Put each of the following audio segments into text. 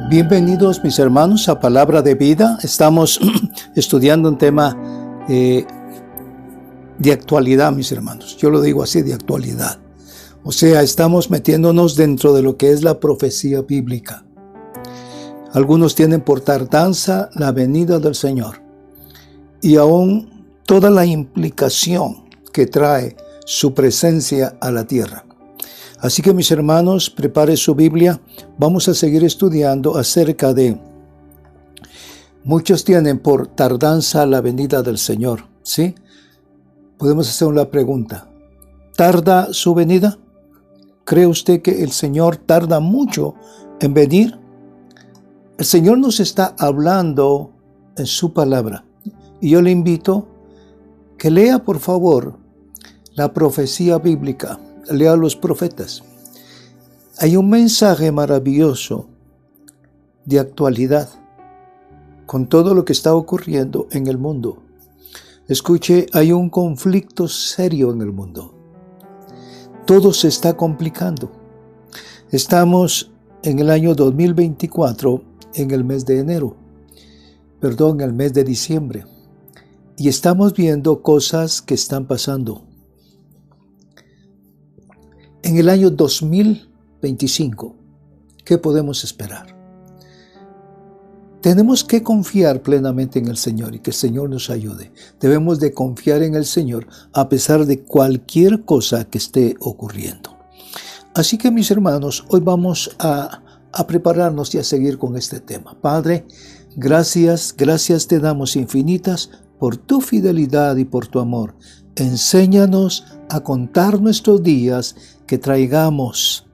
Bienvenidos mis hermanos a Palabra de Vida. Estamos estudiando un tema de actualidad, mis hermanos. Yo lo digo así, de actualidad. O sea, estamos metiéndonos dentro de lo que es la profecía bíblica. Algunos tienen por tardanza la venida del Señor y aún toda la implicación que trae su presencia a la tierra. Así que mis hermanos, prepare su Biblia. Vamos a seguir estudiando acerca de... Muchos tienen por tardanza la venida del Señor, ¿sí? Podemos hacer una pregunta. ¿Tarda su venida? ¿Cree usted que el Señor tarda mucho en venir? El Señor nos está hablando en su palabra. Y yo le invito que lea, por favor, la profecía bíblica. Lea a los profetas. Hay un mensaje maravilloso de actualidad con todo lo que está ocurriendo en el mundo. Escuche, hay un conflicto serio en el mundo. Todo se está complicando. Estamos en el año 2024, en el mes de el mes de diciembre. Y estamos viendo cosas que están pasando. En el año 2025, ¿qué podemos esperar? Tenemos que confiar plenamente en el Señor y que el Señor nos ayude. Debemos de confiar en el Señor a pesar de cualquier cosa que esté ocurriendo. Así que mis hermanos, hoy vamos a prepararnos y a seguir con este tema. Padre, gracias te damos infinitas por tu fidelidad y por tu amor. Enséñanos a contar nuestros días, que traigamos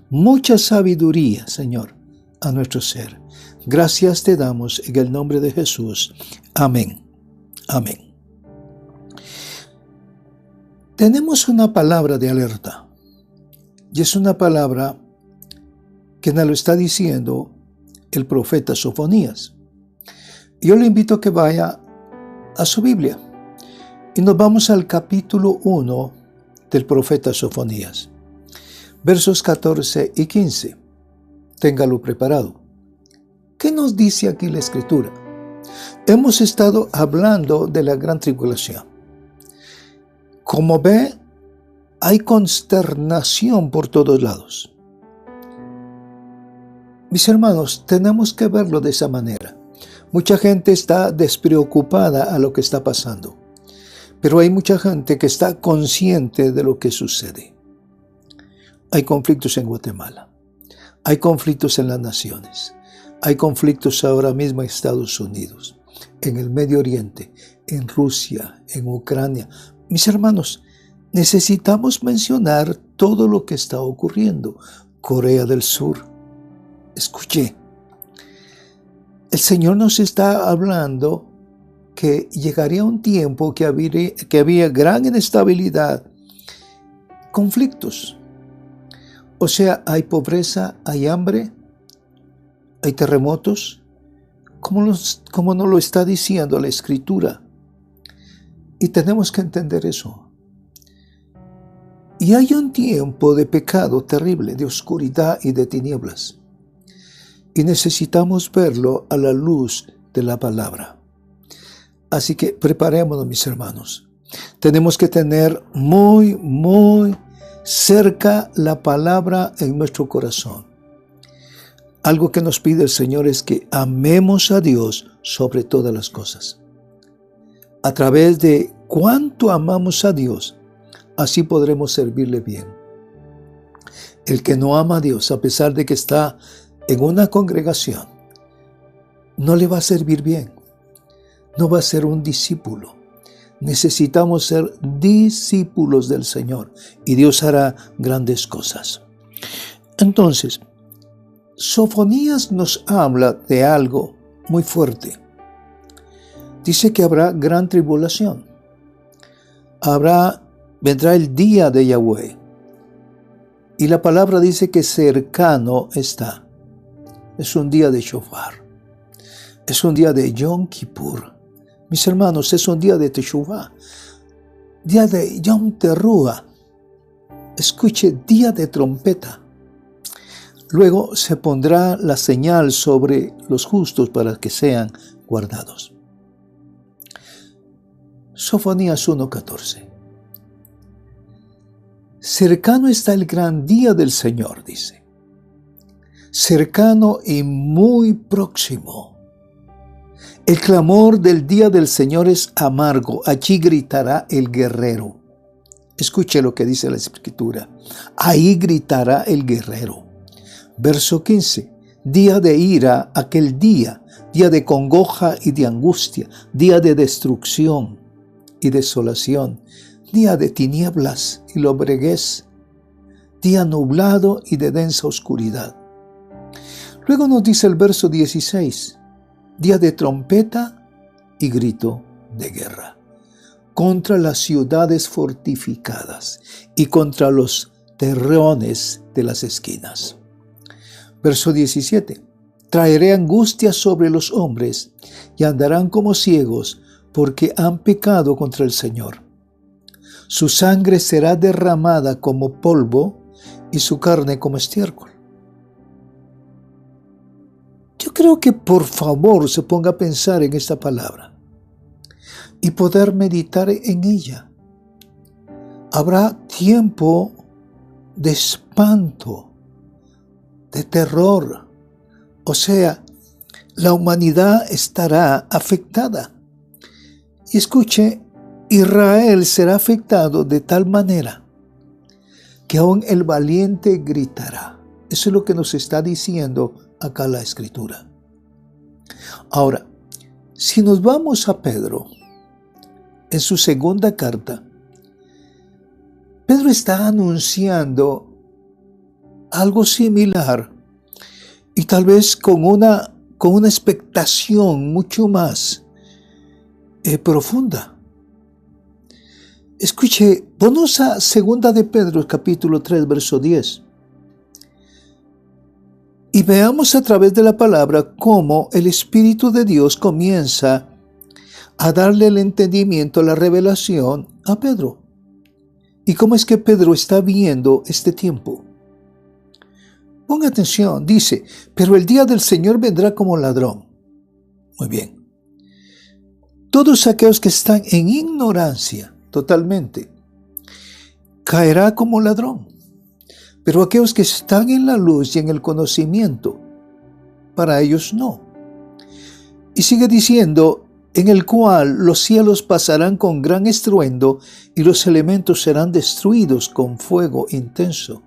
mucha sabiduría, Señor, a nuestro ser. Gracias te damos en el nombre de Jesús. Amén. Amén. Tenemos una palabra de alerta. Y es una palabra que nos lo está diciendo el profeta Sofonías. Yo le invito a que vaya a su Biblia. Y nos vamos al capítulo 1 del profeta Sofonías. Versos 14 y 15. Téngalo preparado. ¿Qué nos dice aquí la Escritura? Hemos estado hablando de la gran tribulación. Como ve, hay consternación por todos lados. Mis hermanos, tenemos que verlo de esa manera. Mucha gente está despreocupada a lo que está pasando. Pero hay mucha gente que está consciente de lo que sucede. Hay conflictos en Guatemala. Hay conflictos en las naciones. Hay conflictos ahora mismo en Estados Unidos, en el Medio Oriente, en Rusia, en Ucrania. Mis hermanos, necesitamos mencionar todo lo que está ocurriendo. Corea del Sur. Escuche. El Señor nos está hablando que llegaría un tiempo que había gran inestabilidad, conflictos. O sea, hay pobreza, hay hambre, hay terremotos, como nos lo está diciendo la Escritura. Y tenemos que entender eso. Y hay un tiempo de pecado terrible, de oscuridad y de tinieblas. Y necesitamos verlo a la luz de la palabra. Así que preparémonos, mis hermanos. Tenemos que tener muy cerca la palabra en nuestro corazón. Algo que nos pide el Señor es que amemos a Dios sobre todas las cosas. A través de cuánto amamos a Dios, así podremos servirle bien. El que no ama a Dios, a pesar de que está en una congregación, no le va a servir bien. No va a ser un discípulo. Necesitamos ser discípulos del Señor y Dios hará grandes cosas. Entonces, Sofonías nos habla de algo muy fuerte. Dice que habrá gran tribulación. Vendrá el día de Yahweh. Y la palabra dice que cercano está. Es un día de Shofar. Es un día de Yom Kippur. Mis hermanos, es un día de Teshuvah, día de Yom Teruah. Escuche, día de trompeta. Luego se pondrá la señal sobre los justos para que sean guardados. Sofonías 1:14. Cercano está el gran día del Señor, dice. Cercano y muy próximo. El clamor del día del Señor es amargo. Allí gritará el guerrero. Escuche lo que dice la Escritura. Ahí gritará el guerrero. Verso 15. Día de ira, aquel día de congoja y de angustia, día de destrucción y desolación, día de tinieblas y lobreguez, día nublado y de densa oscuridad. Luego nos dice el verso 16, día de trompeta y grito de guerra, contra las ciudades fortificadas y contra los terrones de las esquinas. Verso 17, traeré angustia sobre los hombres y andarán como ciegos porque han pecado contra el Señor. Su sangre será derramada como polvo y su carne como estiércol. Yo creo que por favor se ponga a pensar en esta palabra y poder meditar en ella. Habrá tiempo de espanto, de terror. O sea, la humanidad estará afectada. Y escuche, Israel será afectado de tal manera que aún el valiente gritará. Eso es lo que nos está diciendo acá la Escritura. Ahora, si nos vamos a Pedro, en su segunda carta, Pedro está anunciando algo similar y tal vez con una expectación mucho más profunda. Escuche, ponnos a 2 de Pedro, capítulo 3, verso 10. Y veamos a través de la palabra cómo el Espíritu de Dios comienza a darle el entendimiento, la revelación a Pedro. Y cómo es que Pedro está viendo este tiempo. Ponga atención, dice, pero el día del Señor vendrá como ladrón. Muy bien. Todos aquellos que están en ignorancia totalmente, caerá como ladrón. Pero aquellos que están en la luz y en el conocimiento, para ellos no. Y sigue diciendo, en el cual los cielos pasarán con gran estruendo y los elementos serán destruidos con fuego intenso.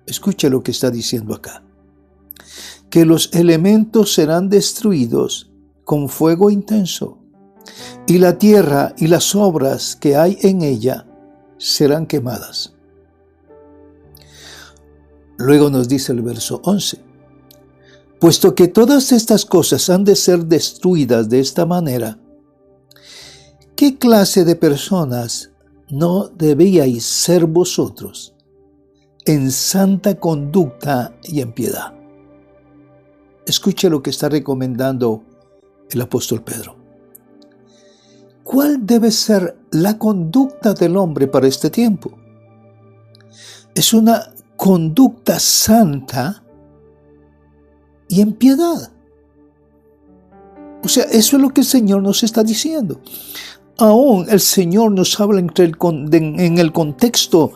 Escuche lo que está diciendo acá. Que los elementos serán destruidos con fuego intenso, y la tierra y las obras que hay en ella serán quemadas. Luego nos dice el verso 11, puesto que todas estas cosas han de ser destruidas de esta manera, ¿qué clase de personas no debíais ser vosotros en santa conducta y en piedad? Escuche lo que está recomendando el apóstol Pedro. ¿Cuál debe ser la conducta del hombre para este tiempo? Es una conducta santa y en piedad. O sea, eso es lo que el Señor nos está diciendo. Aún el Señor nos habla en el contexto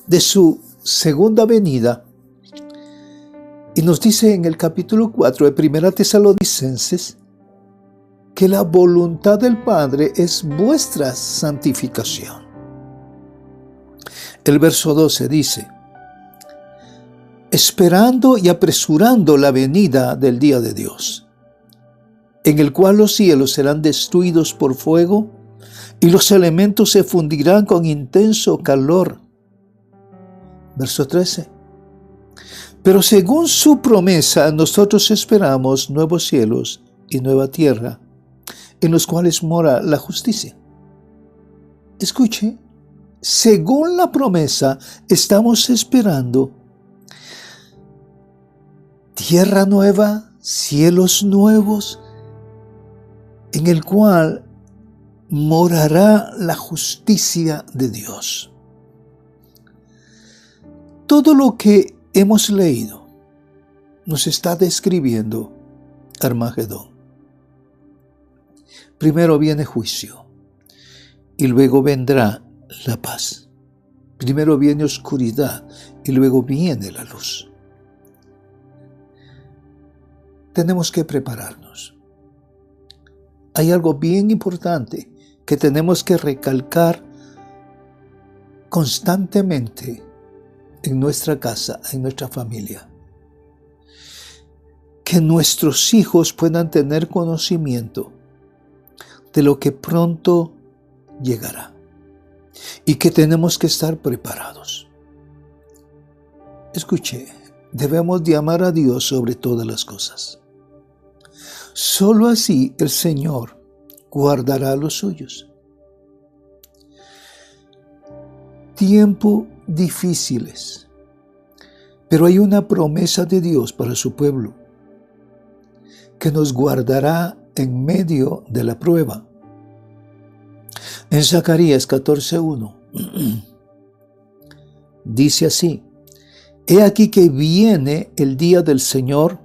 de su segunda venida y nos dice en el capítulo 4 de 1 Tesalonicenses que la voluntad del Padre es vuestra santificación. El verso 12 dice, esperando y apresurando la venida del día de Dios, en el cual los cielos serán destruidos por fuego y los elementos se fundirán con intenso calor. Verso 13. Pero según su promesa, nosotros esperamos nuevos cielos y nueva tierra, en los cuales mora la justicia. Escuche, según la promesa, estamos esperando tierra nueva, cielos nuevos, en el cual morará la justicia de Dios. Todo lo que hemos leído nos está describiendo Armagedón. Primero viene juicio y luego vendrá la paz. Primero viene oscuridad y luego viene la luz. Tenemos que prepararnos. Hay algo bien importante que tenemos que recalcar constantemente en nuestra casa, en nuestra familia. Que nuestros hijos puedan tener conocimiento de lo que pronto llegará y que tenemos que estar preparados. Escuche, debemos de amar a Dios sobre todas las cosas. Solo así el Señor guardará a los suyos. Tiempos difíciles, pero hay una promesa de Dios para su pueblo, que nos guardará en medio de la prueba. En Zacarías 14:1 dice así: He aquí que viene el día del Señor,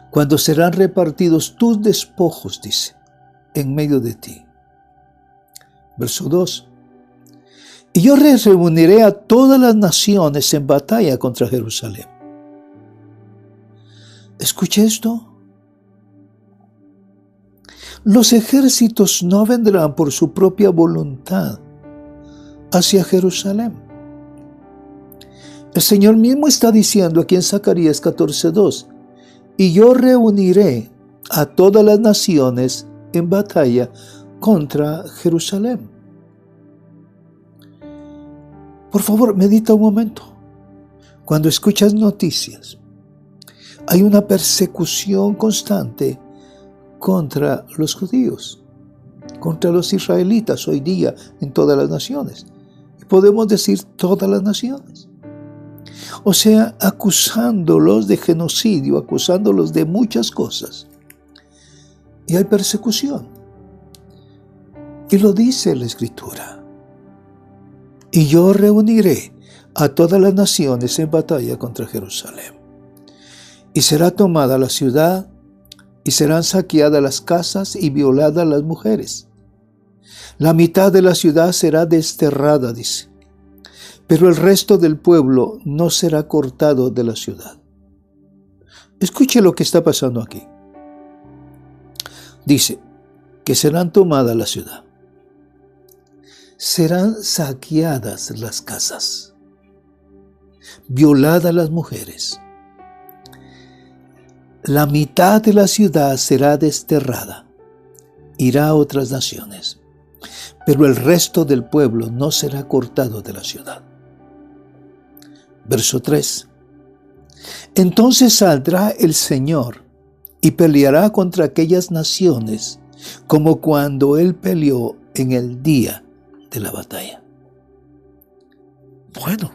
cuando serán repartidos tus despojos, dice, en medio de ti. Verso 2. Y yo reuniré a todas las naciones en batalla contra Jerusalén. ¿Escucha esto? Los ejércitos no vendrán por su propia voluntad hacia Jerusalén. El Señor mismo está diciendo aquí en Zacarías 14:2, y yo reuniré a todas las naciones en batalla contra Jerusalén. Por favor, medita un momento. Cuando escuchas noticias, hay una persecución constante contra los judíos, contra los israelitas hoy día en todas las naciones. Y podemos decir todas las naciones. O sea, acusándolos de genocidio, acusándolos de muchas cosas. Y hay persecución. Y lo dice la Escritura. Y yo reuniré a todas las naciones en batalla contra Jerusalén. Y será tomada la ciudad, y serán saqueadas las casas y violadas las mujeres. La mitad de la ciudad será desterrada, dice, pero el resto del pueblo no será cortado de la ciudad. Escuche lo que está pasando aquí. Dice que serán tomadas la ciudad. Serán saqueadas las casas, violadas las mujeres. La mitad de la ciudad será desterrada, irá a otras naciones, pero el resto del pueblo no será cortado de la ciudad. Verso 3. Entonces saldrá el Señor y peleará contra aquellas naciones, como cuando Él peleó en el día de la batalla. Bueno,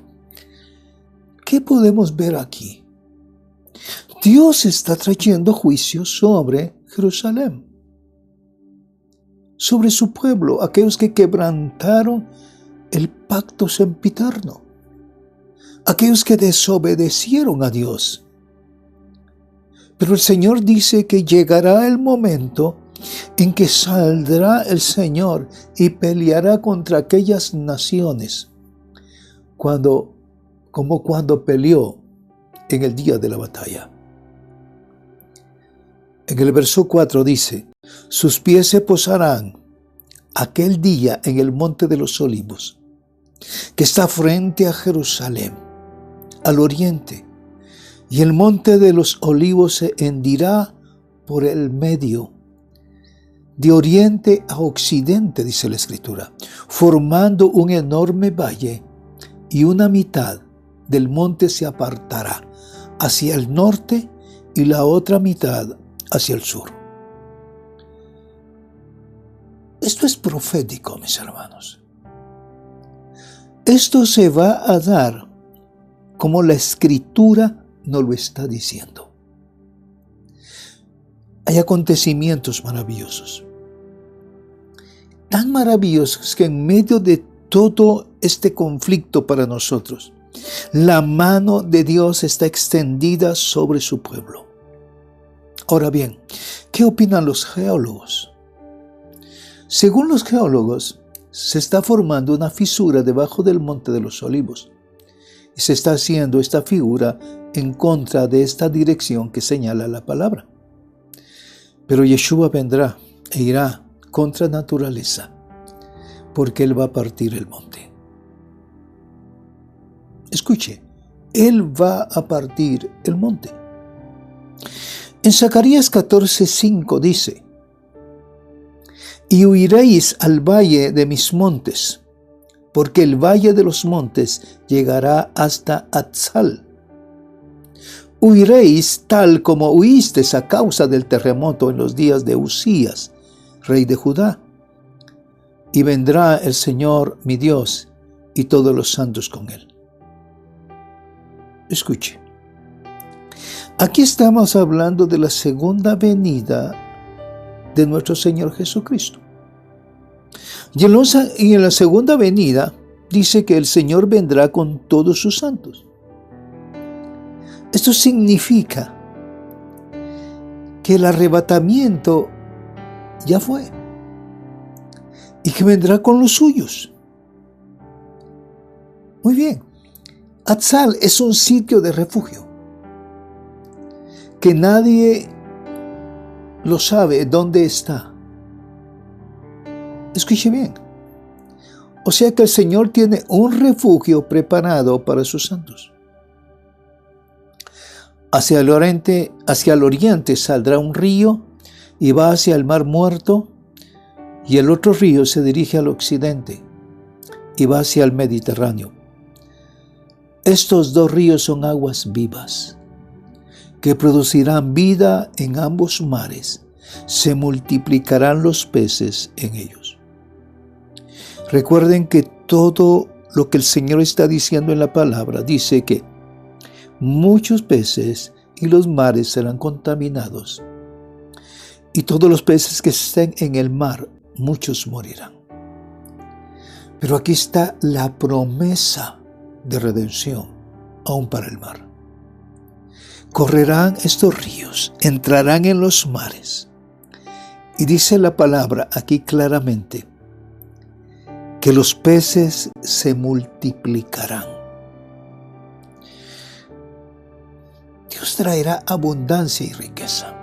¿qué podemos ver aquí? Dios está trayendo juicio sobre Jerusalén, sobre su pueblo, aquellos que quebrantaron el pacto sempiterno, aquellos que desobedecieron a Dios. Pero el Señor dice que llegará el momento en que saldrá el Señor y peleará contra aquellas naciones, como cuando peleó en el día de la batalla. En el verso 4 dice: sus pies se posarán aquel día en el monte de los olivos, que está frente a Jerusalén, al oriente, y el monte de los olivos se hendirá por el medio, de oriente a occidente, dice la Escritura, formando un enorme valle, y una mitad del monte se apartará hacia el norte y la otra mitad hacia el sur. Esto es profético, mis hermanos. Esto se va a dar como la Escritura nos lo está diciendo. Hay acontecimientos maravillosos. Tan maravillosos que en medio de todo este conflicto para nosotros, La mano de Dios está extendida sobre su pueblo. Ahora bien, ¿qué opinan los geólogos? Según los geólogos, se está formando una fisura debajo del Monte de los Olivos. Y se está haciendo esta figura en contra de esta dirección que señala la palabra. Pero Yeshua vendrá e irá contra naturaleza, porque Él va a partir el monte. Escuche, Él va a partir el monte. En Zacarías 14:5 dice: y huiréis al valle de mis montes, porque el valle de los montes llegará hasta Atzal. Huiréis tal como huisteis a causa del terremoto en los días de Usías, rey de Judá. Y vendrá el Señor mi Dios y todos los santos con Él. Escuche. Aquí estamos hablando de la segunda venida de nuestro Señor Jesucristo. Y en la segunda venida dice que el Señor vendrá con todos sus santos. Esto significa que el arrebatamiento ya fue y que vendrá con los suyos. Muy bien. Atzal es un sitio de refugio que nadie lo sabe dónde está. Escuche bien. O sea que el Señor tiene un refugio preparado para sus santos. Hacia el oriente saldrá un río y va hacia el mar muerto, y el otro río se dirige al occidente y va hacia el Mediterráneo. Estos dos ríos son aguas vivas que producirán vida en ambos mares. Se multiplicarán los peces en ellos. Recuerden que todo lo que el Señor está diciendo en la palabra dice que muchos peces y los mares serán contaminados. Y todos los peces que estén en el mar, muchos morirán. Pero aquí está la promesa de redención, aún para el mar. Correrán estos ríos, entrarán en los mares. Y dice la palabra aquí claramente que los peces se multiplicarán. Dios traerá abundancia y riqueza.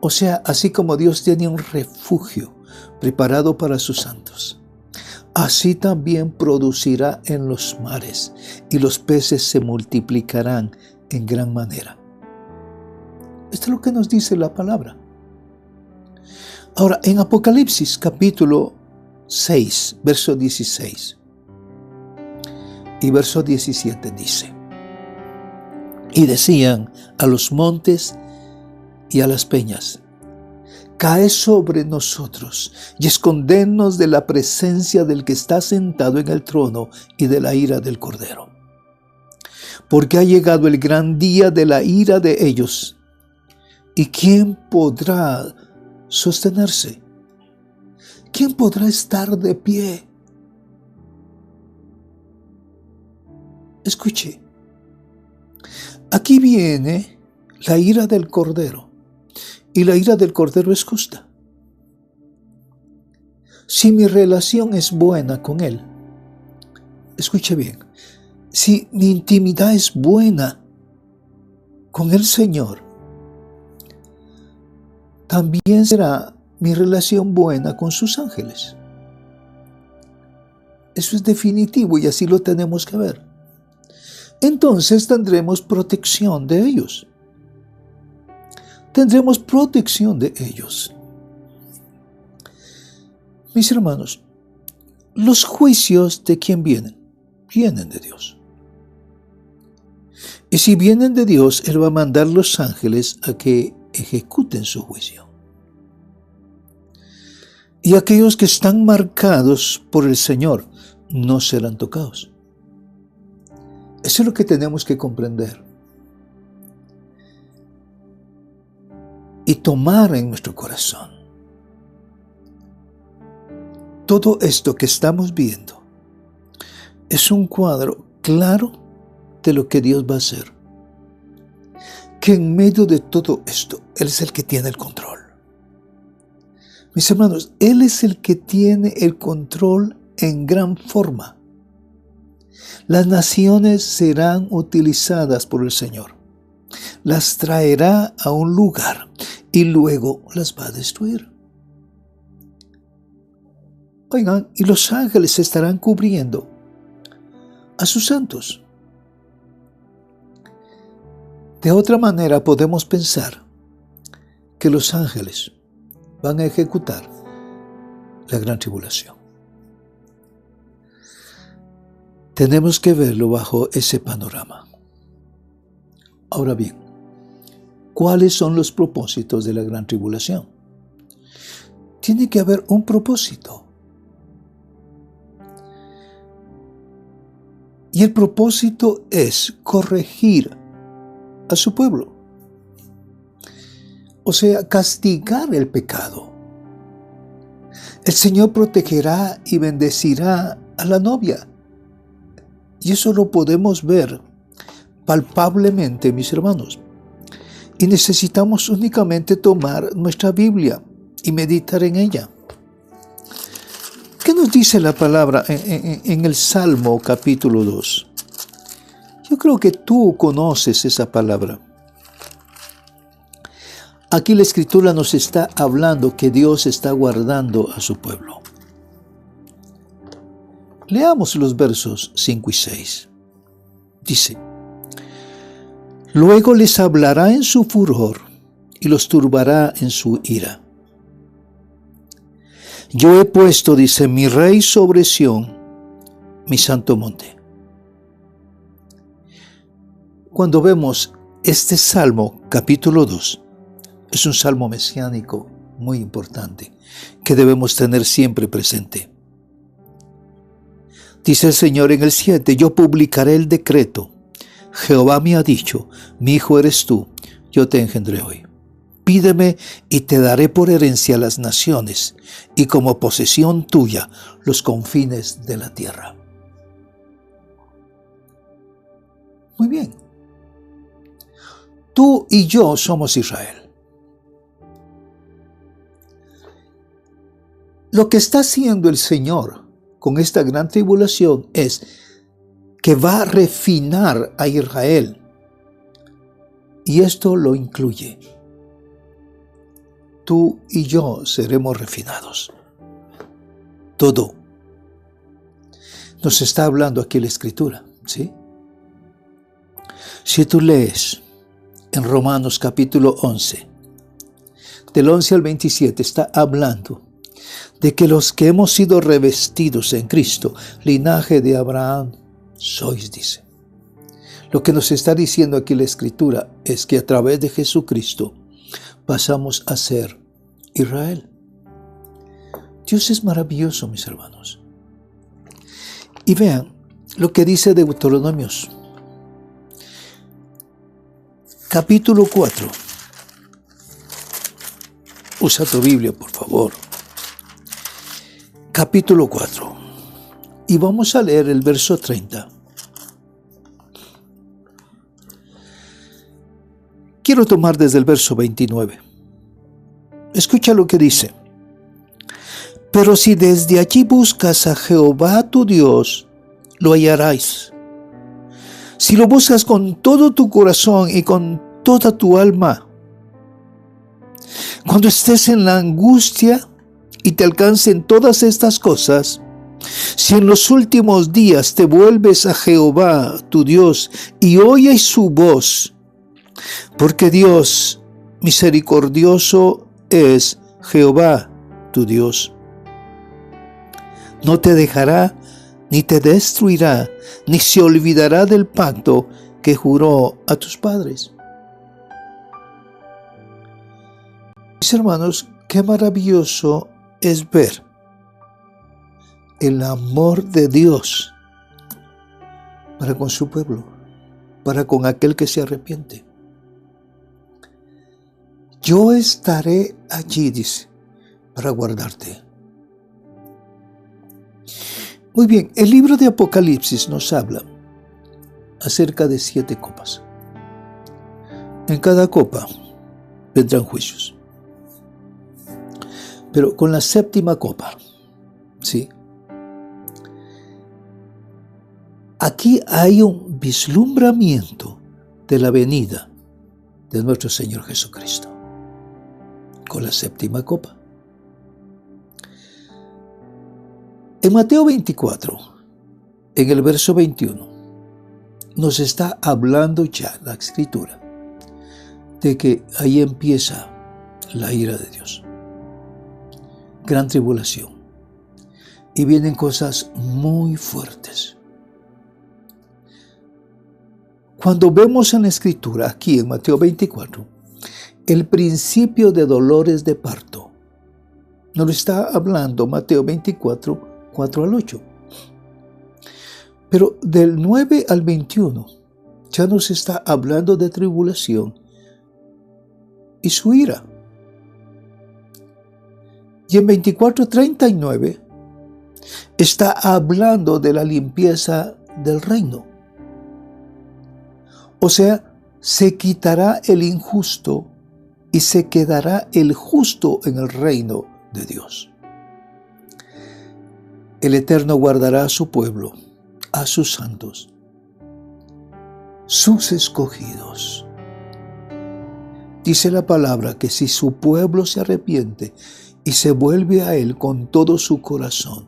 O sea, así como Dios tiene un refugio preparado para sus santos, así también producirá en los mares y los peces se multiplicarán en gran manera. Esto es lo que nos dice la palabra. Ahora, en Apocalipsis capítulo 6, verso 16 y verso 17 dice: y decían a los montes y a las peñas: cae sobre nosotros y escondernos de la presencia del que está sentado en el trono y de la ira del Cordero. Porque ha llegado el gran día de la ira de ellos. ¿Y quién podrá sostenerse? ¿Quién podrá estar de pie? Escuche. Aquí viene la ira del Cordero. Y la ira del Cordero es justa. Si mi relación es buena con Él, escuche bien, si mi intimidad es buena con el Señor, también será mi relación buena con sus ángeles. Eso es definitivo y así lo tenemos que ver. Entonces tendremos protección de ellos. Tendremos protección de ellos. Mis hermanos, los juicios ¿de quién vienen? Vienen de Dios. Y si vienen de Dios, Él va a mandar los ángeles a que ejecuten su juicio. Y aquellos que están marcados por el Señor no serán tocados. Eso es lo que tenemos que comprender y tomar en nuestro corazón. Todo esto que estamos viendo es un cuadro claro de lo que Dios va a hacer. Que en medio de todo esto, Él es el que tiene el control. Mis hermanos, Él es el que tiene el control en gran forma. Las naciones serán utilizadas por el Señor. Las traerá a un lugar y luego las va a destruir. Oigan, y los ángeles estarán cubriendo a sus santos. De otra manera podemos pensar que los ángeles van a ejecutar la gran tribulación. Tenemos que verlo bajo ese panorama. Ahora bien, ¿cuáles son los propósitos de la gran tribulación? Tiene que haber un propósito. Y el propósito es corregir a su pueblo. O sea, castigar el pecado. El Señor protegerá y bendecirá a la novia. Y eso lo podemos ver palpablemente, mis hermanos. Y necesitamos únicamente tomar nuestra Biblia y meditar en ella. ¿Qué nos dice la palabra en el Salmo capítulo 2? Yo creo que tú conoces esa palabra. Aquí la Escritura nos está hablando que Dios está guardando a su pueblo. Leamos los versos 5 y 6. Dice: luego les hablará en su furor y los turbará en su ira. Yo he puesto, dice, mi rey sobre Sión, mi santo monte. Cuando vemos este Salmo, capítulo 2, es un salmo mesiánico muy importante que debemos tener siempre presente. Dice el Señor en el 7, yo publicaré el decreto. Jehová me ha dicho, mi hijo eres tú, yo te engendré hoy. Pídeme y te daré por herencia las naciones y como posesión tuya los confines de la tierra. Muy bien. Tú y yo somos Israel. Lo que está haciendo el Señor con esta gran tribulación es que va a refinar a Israel. Y esto lo incluye. Tú y yo seremos refinados. Todo. Nos está hablando aquí la Escritura, ¿sí? Si tú lees en Romanos capítulo 11, del 11 al 27, está hablando de que los que hemos sido revestidos en Cristo, linaje de Abraham, sois, dice. Lo que nos está diciendo aquí la Escritura es que a través de Jesucristo pasamos a ser Israel. Dios es maravilloso, mis hermanos. Y vean lo que dice Deuteronomios, capítulo 4. Usa tu Biblia, por favor. Capítulo 4. Y vamos a leer el verso 30. Quiero tomar desde el verso 29. Escucha lo que dice. Pero si desde allí buscas a Jehová tu Dios, lo hallarás. Si lo buscas con todo tu corazón y con toda tu alma. Cuando estés en la angustia y te alcancen todas estas cosas, si en los últimos días te vuelves a Jehová tu Dios y oyes su voz, porque Dios misericordioso es Jehová tu Dios. No te dejará, ni te destruirá, ni se olvidará del pacto que juró a tus padres. Mis hermanos, qué maravilloso es ver el amor de Dios para con su pueblo, para con aquel que se arrepiente. Yo estaré allí, dice, para guardarte. Muy bien, el libro de Apocalipsis nos habla acerca de 7 copas. En cada copa vendrán juicios. Pero con la 7ª copa, ¿sí? Aquí hay un vislumbramiento de la venida de nuestro Señor Jesucristo. Con la 7ª copa. En Mateo 24, en el verso 21, nos está hablando ya la Escritura de que ahí empieza la ira de Dios. Gran tribulación. Y vienen cosas muy fuertes. Cuando vemos en la Escritura, aquí en Mateo 24, el principio de dolores de parto, nos lo está hablando Mateo 24, 4 al 8. Pero del 9 al 21 ya nos está hablando de tribulación y su ira. Y en 24:39 está hablando de la limpieza del reino. O sea, se quitará el injusto y se quedará el justo en el reino de Dios. El Eterno guardará a su pueblo, a sus santos, sus escogidos. Dice la palabra que si su pueblo se arrepiente y se vuelve a Él con todo su corazón,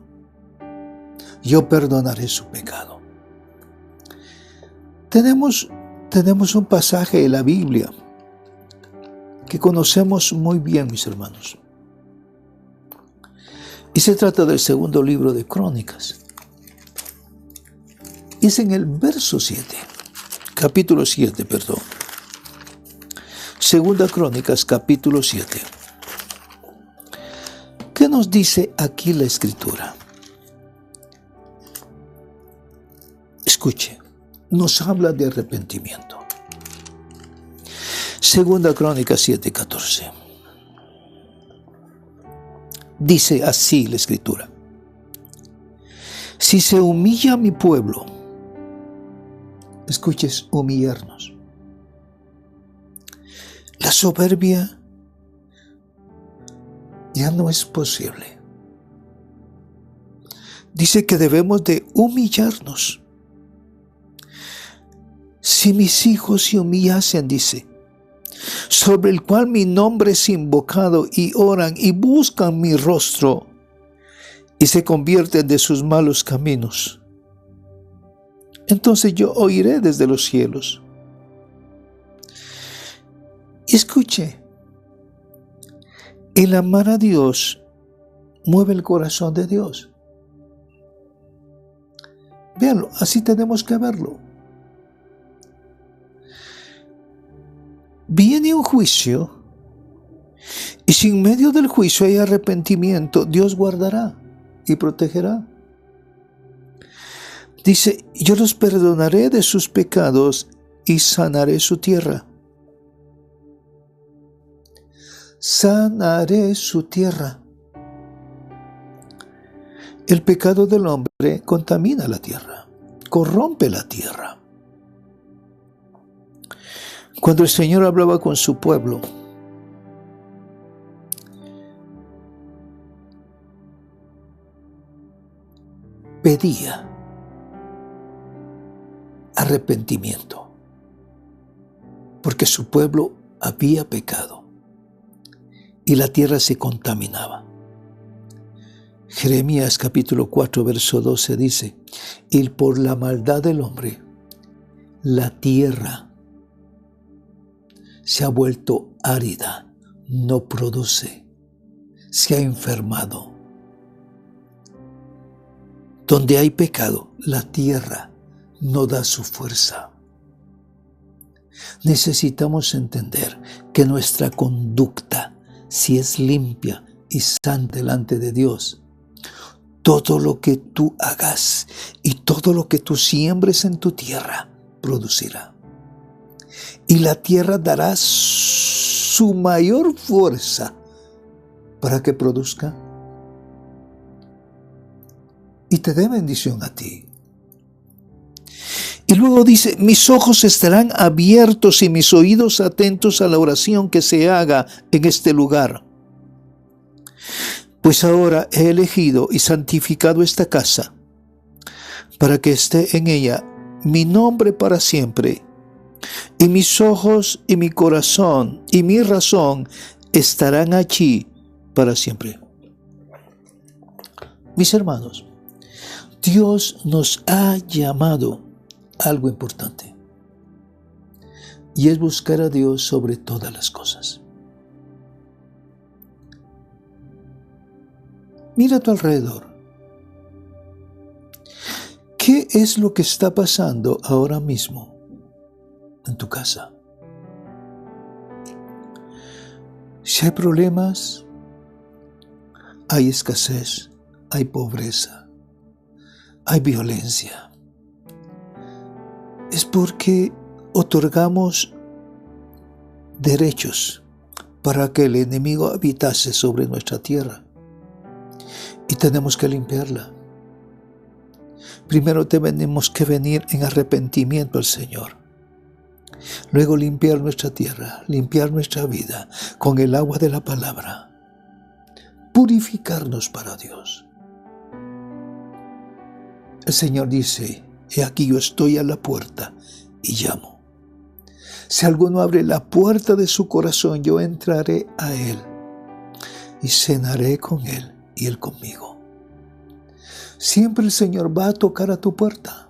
yo perdonaré su pecado. Tenemos un pasaje de la Biblia que conocemos muy bien, mis hermanos. Y se trata del segundo libro de Crónicas. Es en el verso 7, capítulo 7, perdón. Segunda Crónicas, capítulo 7. ¿Qué nos dice aquí la Escritura? Escuche, nos habla de arrepentimiento. Segunda Crónicas 7, 14. Dice así la Escritura: si se humilla mi pueblo, escuches, humillarnos. La soberbia ya no es posible. Dice que debemos de humillarnos. Si mis hijos se humillasen, dice, sobre el cual mi nombre es invocado, y oran y buscan mi rostro, y se convierten de sus malos caminos, entonces yo oiré desde los cielos. Y escuche, el amar a Dios mueve el corazón de Dios. Véanlo, así tenemos que verlo. Viene un juicio, y si en medio del juicio hay arrepentimiento, Dios guardará y protegerá. Dice, yo los perdonaré de sus pecados y sanaré su tierra. Sanaré su tierra. El pecado del hombre contamina la tierra, corrompe la tierra. Cuando el Señor hablaba con su pueblo, pedía arrepentimiento, porque su pueblo había pecado y la tierra se contaminaba. Jeremías capítulo 4, verso 12 dice, y por la maldad del hombre, la tierra se ha vuelto árida, no produce, se ha enfermado. Donde hay pecado, la tierra no da su fuerza. Necesitamos entender que nuestra conducta, si es limpia y santa delante de Dios, todo lo que tú hagas y todo lo que tú siembres en tu tierra producirá. Y la tierra dará su mayor fuerza para que produzca. y te dé bendición a ti. Y luego dice, mis ojos estarán abiertos y mis oídos atentos a la oración que se haga en este lugar. Pues ahora he elegido y santificado esta casa para que esté en ella mi nombre para siempre, y mis ojos y mi corazón y mi razón estarán allí para siempre. Mis hermanos, Dios nos ha llamado a algo importante, y es buscar a Dios sobre todas las cosas. Mira a tu alrededor. ¿Qué es lo que está pasando ahora mismo en tu casa? Si hay problemas, hay escasez, hay pobreza, hay violencia, es porque otorgamos derechos para que el enemigo habitase sobre nuestra tierra, y tenemos que limpiarla. Primero tenemos que venir en arrepentimiento al Señor. Luego limpiar nuestra tierra, limpiar nuestra vida con el agua de la palabra. Purificarnos para Dios. El Señor dice, he aquí yo estoy a la puerta y llamo. Si alguno abre la puerta de su corazón, yo entraré a él y cenaré con él y él conmigo. Siempre el Señor va a tocar a tu puerta.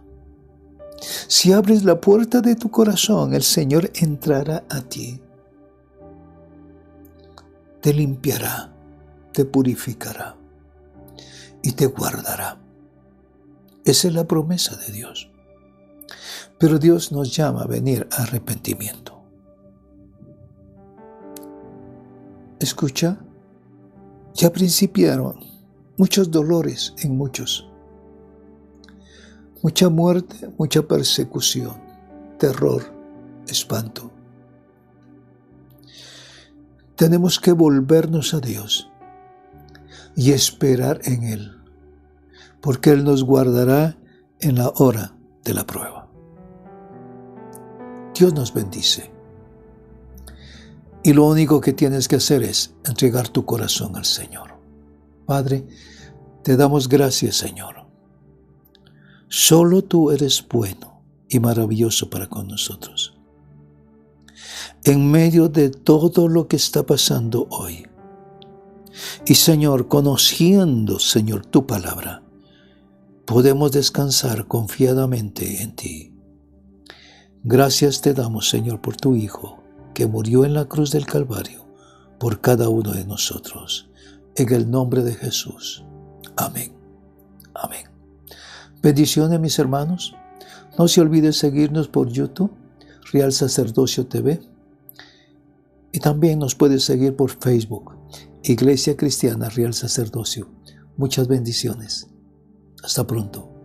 Si abres la puerta de tu corazón, el Señor entrará a ti. Te limpiará, te purificará y te guardará. Esa es la promesa de Dios. Pero Dios nos llama a venir a arrepentimiento. Escucha, ya principiaron muchos dolores en muchos. Mucha muerte, mucha persecución, terror, espanto. Tenemos que volvernos a Dios y esperar en Él, porque Él nos guardará en la hora de la prueba. Dios nos bendice. Y lo único que tienes que hacer es entregar tu corazón al Señor. Padre, te damos gracias, Señor. Solo tú eres bueno y maravilloso para con nosotros. En medio de todo lo que está pasando hoy, y Señor, conociendo, Señor, tu palabra, podemos descansar confiadamente en ti. Gracias te damos, Señor, por tu Hijo, que murió en la cruz del Calvario por cada uno de nosotros. En el nombre de Jesús. Amén. Amén. Bendiciones, mis hermanos. No se olviden seguirnos por YouTube, Real Sacerdocio TV. Y también nos puede seguir por Facebook, Iglesia Cristiana Real Sacerdocio. Muchas bendiciones. Hasta pronto.